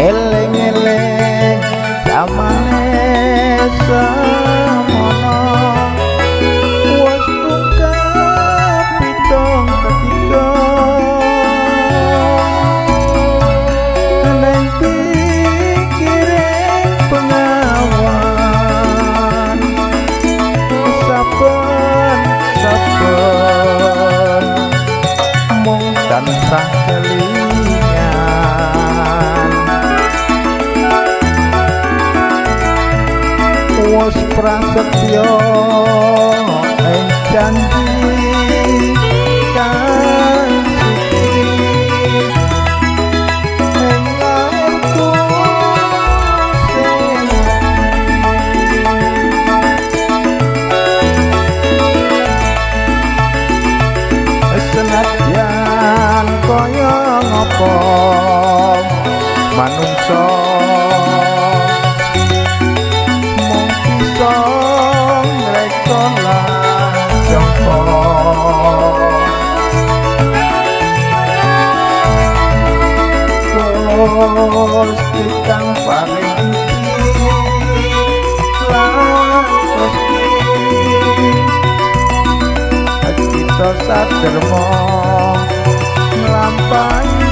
Eleng-eleng zamane semono wis buka pitung ketiga neng pikiring pengawan saben mung tansah kelingan wis prasetyo ing janji kang suci ing lairku senadyan kaya ngapa manungsa mung bisa ngreka lan jangka Gusti kang paling lan Gusti kita saderma nglampahi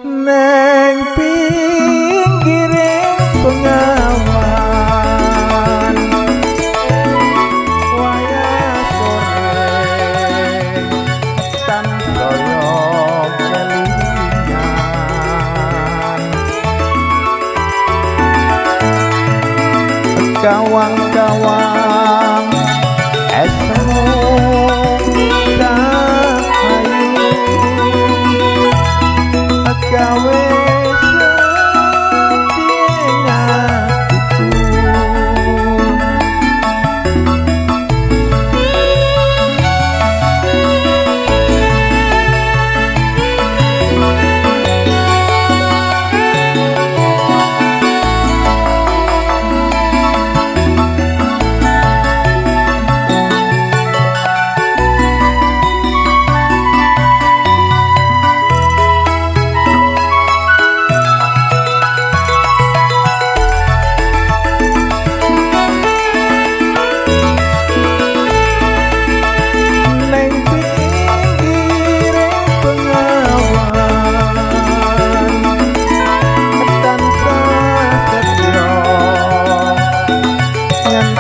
neng pinggiring pengawan wayah sore tan kaya kelingan kawang-kawang esmu cahayu gawe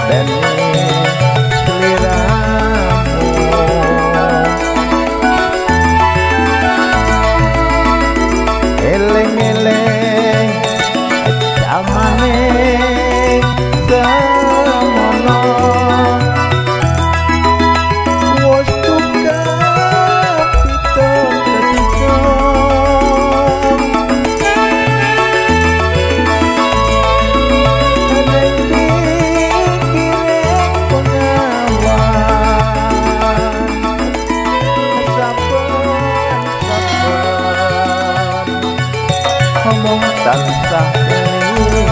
sedih eleng-eleng zamane semono wis buka pitung ketiga neng pikiring pengawan ngomong tansah kelingan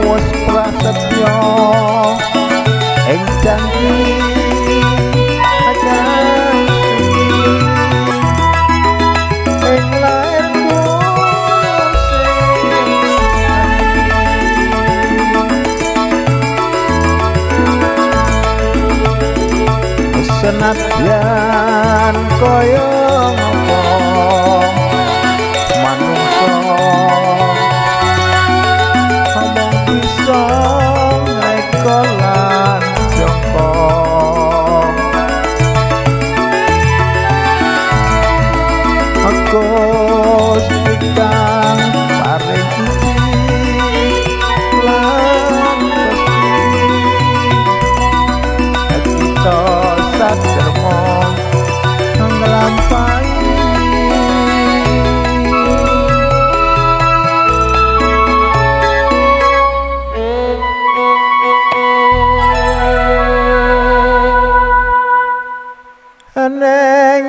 wis prasetyo ing janji akan suci ing lairku senadyan kaya ngapa manungsa omong bisa ngreka lan jangka Gusti kang paring suci lan Gusti kita saderma nglampahi neng